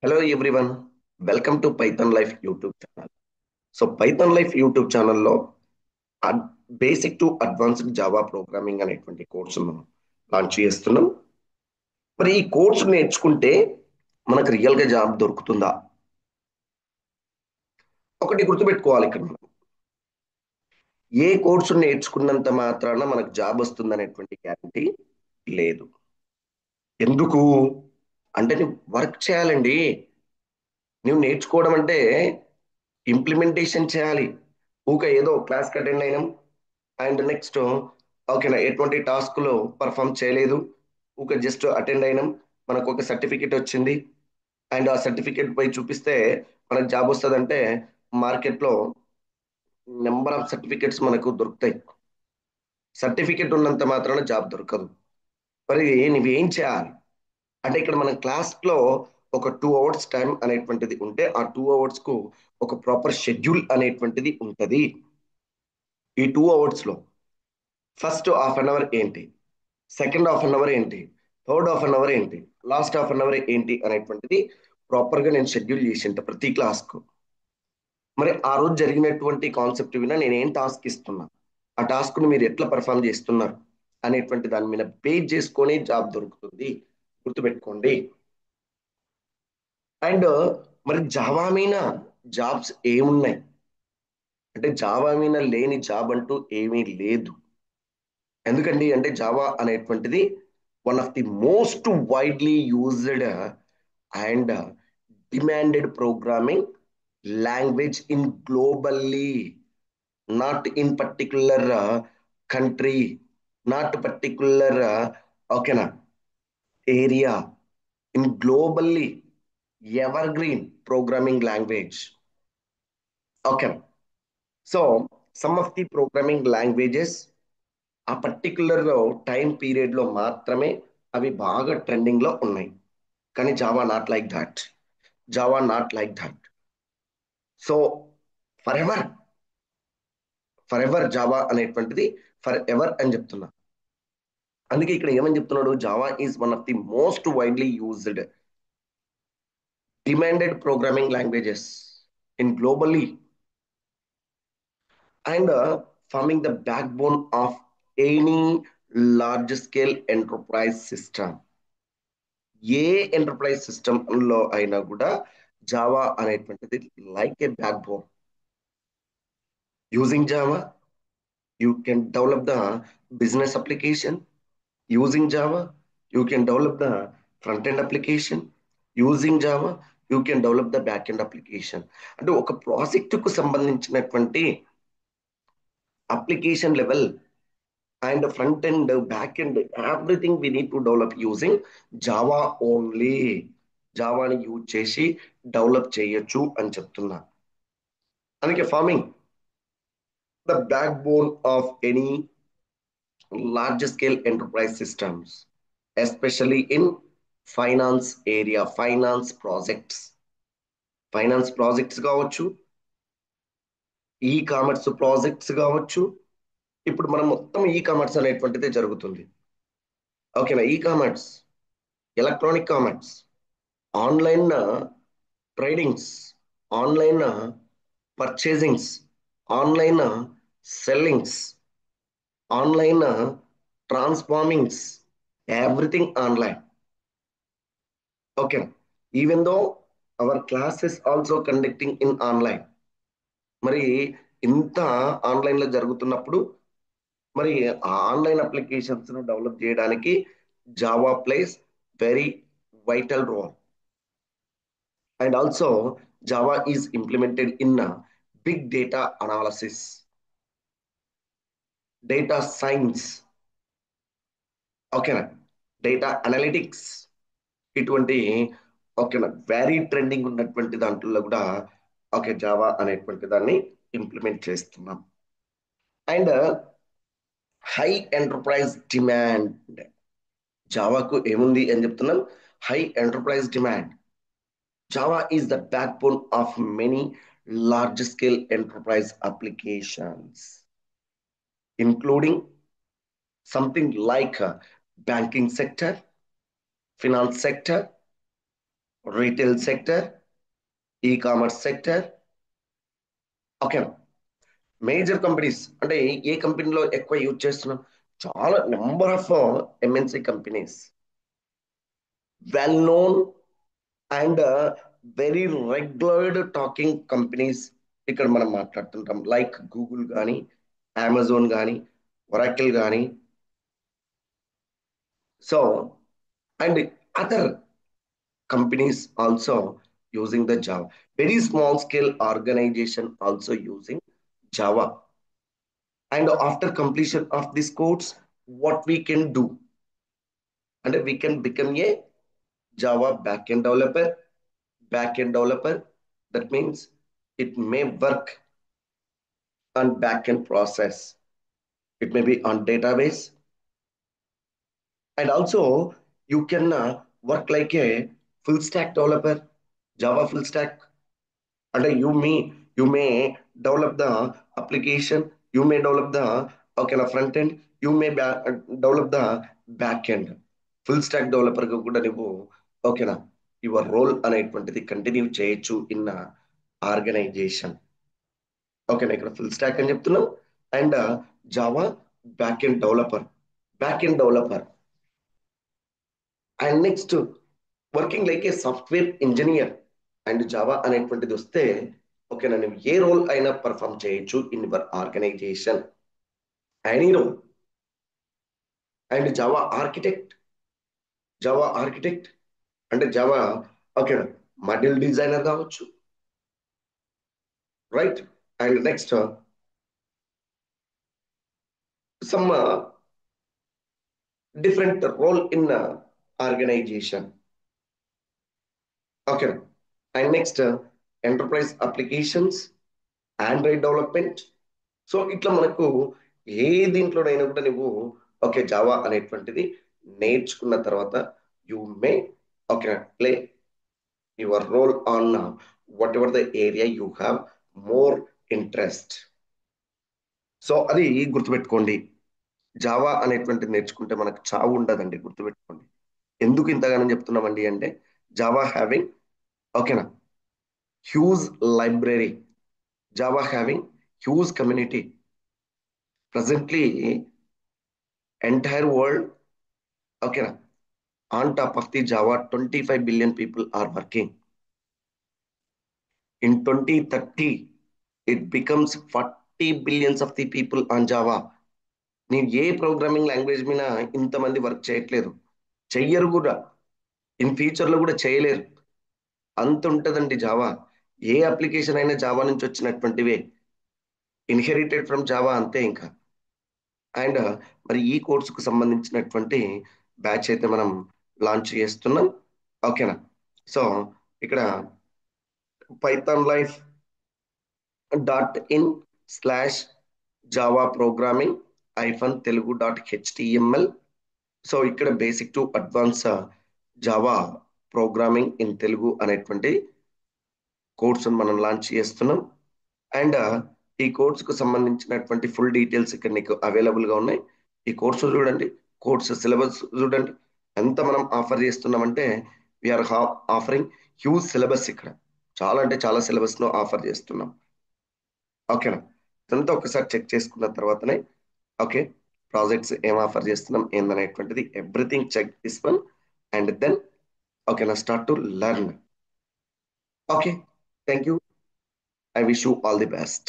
Hello everyone, welcome to Python Life YouTube channel. Python Life YouTube ఛానల్లో basic to advanced Java programming అనేటువంటి కోర్సును launch చేస్తున్నాం. మరి ఈ కోర్సు నేర్చుకుంటే మనకు రియల్గా జాబ్ దొరుకుతుందా? ఒకటి గుర్తుపెట్టుకోవాలి ఇక్కడ మనం. ఏ కోర్సు నేర్చుకున్నంత మాత్రాన మనకు జాబ్ వస్తుంది అనేటువంటి గ్యారంటీ లేదు. ఎందుకు అంటే నువ్వు వర్క్ చేయాలండి. నువ్వు నేర్చుకోవడం అంటే ఇంప్లిమెంటేషన్ చేయాలి. ఏదో క్లాస్కి అటెండ్ అయినాం అండ్ నెక్స్ట్ ఓకేనా, ఎటువంటి టాస్క్లో పర్ఫామ్ చేయలేదు, జస్ట్ అటెండ్ అయినాం, మనకు ఒక సర్టిఫికేట్ వచ్చింది అండ్ ఆ సర్టిఫికేట్ పై చూపిస్తే మనకు జాబ్ వస్తుందంటే మార్కెట్లో నెంబర్ ఆఫ్ సర్టిఫికేట్స్ మనకు దొరుకుతాయి. సర్టిఫికేట్ ఉన్నంత మాత్రాన జాబ్ దొరకదు. మరి నువ్వేం చేయాలి అంటే ఇక్కడ మన క్లాస్లో ఒక 2 అవర్స్ టైం అనేటువంటిది ఉంటే ఆ 2 అవర్స్కు ఒక ప్రాపర్ షెడ్యూల్ అనేటువంటిది ఉంటుంది. ఈ 2 అవర్స్లో ఫస్ట్ హాఫ్ అన్ అవర్ ఏంటి, సెకండ్ హాఫ్ అన్ అవర్ ఏంటి, థర్డ్ హాఫ్ అన్ అవర్ ఏంటి, లాస్ట్ హాఫ్ అన్ అవర్ ఏంటి అనేటువంటిది ప్రాపర్గా నేను షెడ్యూల్ చేసి ఉంటా ప్రతి క్లాస్కు. మరి ఆ రోజు జరిగినటువంటి కాన్సెప్ట్ వినా నేను ఏం టాస్క్ ఇస్తున్నా, ఆ టాస్క్ను మీరు ఎట్లా పర్ఫామ్ చేస్తున్నారు అనేటువంటి దాని మీద బేస్ చేసుకొని జాబ్ దొరుకుతుంది, గుర్తుపెట్టుకోండి. అండ్ మరి జావా మీద జాబ్స్ ఏమున్నాయి అంటే జావా మీద లేని జాబ్ అంటూ ఏమీ లేదు. ఎందుకండి అంటే జావా అనేటువంటిది one of the most widely used and demanded programming language in globally, not in particular country, not particular ఓకేనా area, in globally evergreen programming language. Okay, so some of the programming languages ఆ particular time పీరియడ్లో మాత్రమే అవి బాగా ట్రెండింగ్లో ఉన్నాయి. కానీ Java not like that. Java not like that. So forever, forever Java అనేటువంటిది ఫర్ ఎవర్ అని చెప్తున్నా. అందుకే ఇక్కడ ఏమని చెప్తున్నాడు, Java is one of the most widely used demanded programming languages in globally and farming the backbone of any large scale enterprise system. A enterprise system లో అయినా కూడా జావా అనేటువంటిది like A back bone. Using Java you can develop the business application. Using Java you can develop the front end application. Using Java you can develop the back end application. అంటే ఒక ప్రాజెక్టుకు సంబంధించినటువంటి application level and front end back end everything we need to develop using Java only. జావాని use చేసి develop చేయొచ్చు అని చెప్తున్నా. అందుకే forming the backbone of any large scale enterprise systems, especially in finance area. Finance projects కావచ్చు, e commerce projects కావచ్చు. ఇప్పుడు మనం మొత్తం ఈ కామర్స్ అనేటువంటిదే జరుగుతుంది. ఓకేనా, e commerce, electronic commerce, online tradings, online purchasings, online sellings, online transformings, everything online. Okay, even though our classes also conducting in online. మరి ఇంత ఆన్లైన్లో జరుగుతున్నప్పుడు మరి ఆ ఆన్లైన్ అప్లికేషన్స్ ను డెవలప్ చేయడానికి Java plays very vital role. And also Java is implemented in big data analysis, data science, ఓకేనా, data analytics. ఇటువంటి ఓకేనా వెరీ ట్రెండింగ్ ఉన్నటువంటి దాంట్లో కూడా ఓకే జావా అనేటువంటి దాన్ని ఇంప్లిమెంట్ చేస్తున్నాం. And high enterprise demand. జావాకు ఏముంది అని చెప్తున్నాం, high enterprise demand. Java is the backbone of many large-scale enterprise applications, including something like banking sector, finance sector, retail sector, e commerce sector. Okay, major companies అంటే ఏ కంపెనీలో ఎక్కువ use చేస్తున్నాం? చాలా number of MNC companies, well known and very regular talking companies ఇక్కడ మనం మాట్లాడుతుంటాం. Like Google కానీ, అమెజాన్ కానీ, ఒరాకిల్ కానీ, so and other companies also using the Java. Very small scale organization also using Java. And after completion of this course, what we can do? And we can become a Java backend developer. Backend developer, that means it may work on backend process. It may be on database. And also you can work like a full stack developer, Java full stack. And you may develop the application, you may develop the okay na front end, you may develop the back end. Full stack developer గా కూడా నువ్వు ఓకేనా your role అనేటువంటిది continue చేయొచ్చు in organisation. ఓకేనా, ఇక్కడ full stack అని చెప్తున్నాం. And Java back end developer, back end developer. And next working like a software engineer. And Java అనేటువంటిది వస్తే ఓకేనా నువ్వు ఏ రోల్ అయినా పర్ఫామ్ చేయొచ్చు in your organisation, any role. And Java architect అంటే జావా ఓకే మాడ్యూల్ డిజైనర్ కావచ్చు, right. And next some different role in organisation. Okay, and next enterprise applications, Android development. So ఇట్లా మనకు ఏ దీంట్లోనైనా కూడా నువ్వు ఓకే జావా అనేటువంటిది నేర్చుకున్న తర్వాత you may okay play your roll on what ever the area you have more interest. So అది గుర్తుపెట్టుకోండి. Java అనేటువంటిది నేర్చుకుంటే మనకు చావు ఉండదండి, గుర్తుపెట్టుకోండి. ఎందుకు ఇంతగానో చెప్తున్నామండి అంటే జావా హ్యావింగ్ ఓకేనా huge library, Java having huge community. presently entire world okay na, on top of the Java 25 billion people are working. In 2030 it becomes 40 billions of the people on Java. నేను ఏ programming language మీద ఇంతమంది work చేయట్లేదు, చెయ్యరు కూడా, in future లో కూడా చేయలేరు. అంత ఉంటదండి జావా. ఏ అప్లికేషన్ అయినా జావా నుంచి వచ్చినటువంటివే, ఇన్హెరిటెడ్ ఫ్రమ్ జావా, అంతే ఇంకా. అండ్ మరి ఈ కోర్సుకు సంబంధించినటువంటి బ్యాచ్ అయితే మనం లాంచ్ చేస్తున్నాం. ఓకేనా, సో ఇక్కడ పైథాన్ లైఫ్ .in/జావా ప్రోగ్రామింగ్ -తెలుగు.html. సో ఇక్కడ basic to advance Java programming in Telugu అనేటువంటి కోర్సును మనం లాంచ్ చేస్తున్నాం. అండ్ ఈ కోర్సుకు సంబంధించినటువంటి ఫుల్ డీటెయిల్స్ ఇక్కడ నీకు అవైలబుల్గా ఉన్నాయి. ఈ కోర్సు చూడండి, కోర్సు సిలబస్ చూడండి, ఎంత మనం ఆఫర్ చేస్తున్నామంటే వీఆర్ ఆఫరింగ్ హ్యూజ్ సిలబస్. ఇక్కడ చాలా అంటే చాలా సిలబస్ను ఆఫర్ చేస్తున్నాం. ఓకేనా, ఇదంతా ఒకసారి చెక్ చేసుకున్న తర్వాతనే ఓకే ప్రాజెక్ట్స్ ఏం ఆఫర్ చేస్తున్నాం ఏందనేటువంటిది everything check this one and then ఓకేనా start to learn. Okay, thank you. I wish you all the best.